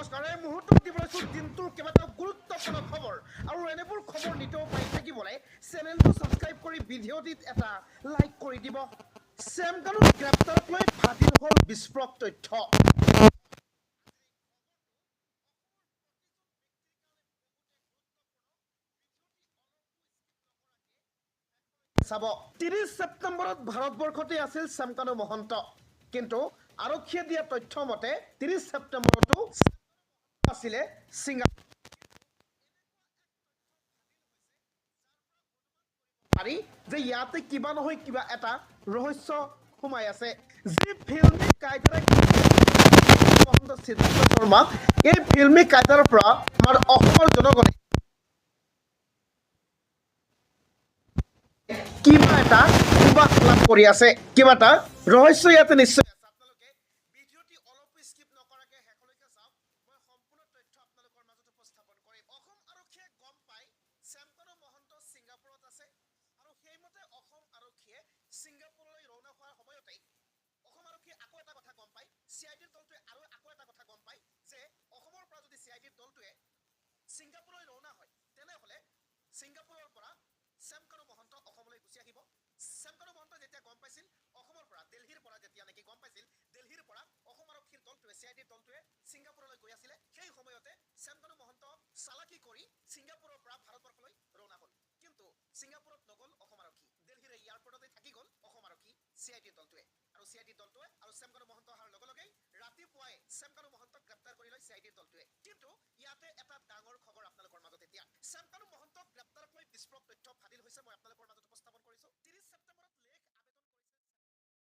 নমস্কাৰ এই মুহূৰ্তত দিবলৈছোঁ দিনটোৰ কেইবাটাও গুৰুত্বপূৰ্ণ খবৰ আৰু এনেবোৰ খবৰ নিতেও পাই থাকিবলৈ চেনেলটো ছাবস্ক্ৰাইব কৰি ভিডিঅ'টিত এটা লাইক কৰি দিব। ছেম কানুৰ গ্ৰেপ্তাৰক লৈ ফাদিল হ'ল বিস্ফোৰক তথ্য। চাব 30 ছেপ্টেম্বৰত ভাৰতবৰ্ষতে আছিল শ্যামকানু মহন্ত, কিন্তু আৰক্ষীয়ে দিয়া তথ্য মতে 30 ছেপ্টেম্বৰতো আছিলে ছিংগাপুৰ পাৰি যে ইয়াতে কিবা নহয় কিবা এটা ৰহস্য সোমাই আছে। যি ফিল্মি কায়দাৰে মহন্ত সিদ্ধাৰ্থ শৰ্মা এই ফিল্মি কায়দাৰ পৰা আমাৰ অসমৰ জনগণে কিবা এটা সুবাস লাভ কৰি আছে, কিবা এটা ৰহস্য ইয়াতে নিশ্চয় আছে। আপোনালোকে ভিডিঅ'টি অলপ স্কিপ নকৰাকৈ শেষলৈকে চাওক, মই সম্পূৰ্ণ তথ্য আপোনালোকৰ মাজত উপস্থাপন কৰিম। অসম আৰক্ষীয়ে গম পাই শ্যামকানু মহন্ত ছিংগাপুৰত আছে আৰু সেইমতে অসম আৰক্ষীয়ে ছিংগাপুৰলৈ ৰওনা হোৱাৰ সময়তেই অসম আৰক্ষীয়ে আকৌ এটা কথা গম পায়, CIDৰ দলটোৱে আৰু আকৌ এটা কথা গম পায় যে অসমৰ পৰা যদি CIDৰ দলটোৱে ছিংগাপুৰলৈ ৰওনা হয় তেনেহ'লে ছিংগাপুৰৰ পৰা শ্যামকানু মহন্ত অসমলৈ গুচি আহিব। শ্যামকানু মহন্ত যেতিয়া গম পাইছিল অসমৰ পৰা দিল্লীৰ পৰা যেতিয়া নেকি গম পাইছিল দিল্লীৰ পৰা অসম আৰক্ষীৰ দলটোৱে CIDৰ দলটোৱে ছিংগাপুৰলৈ গৈ আছিলে, সেই সময়তে শ্যামকানু মহন্ত চালাকি কৰি ছিংগাপুৰৰ পৰা ভাৰতবৰ্ষলৈ ৰওনা হ'ল। কিন্তু ছিংগাপুৰত নগ'ল অসম আৰক্ষী, দিল্লীৰ এয়াৰপৰ্টতে থাকি গ'ল অসম আৰক্ষী CIDৰ দলটোৱে আৰু CIDৰ দলটোৱে আৰু শ্যামকানু মহন্ত অহাৰ লগে লগেই ৰাতিপুৱাই শ্যামকানু মহন্তক গ্ৰেপ্তাৰ কৰি লয় CIDৰ দলটোৱে। কিন্তু ইয়াতে এটা ডাঙৰ খবৰ আপোনালোকৰ মাজত এতিয়া শ্যামকানু মহন্তক গ্ৰেপ্তাৰক লৈ বিস্ফোৰক তথ্য ফাদিল হৈছে, মই আপোনালোকৰ মাজত উপস্থাপন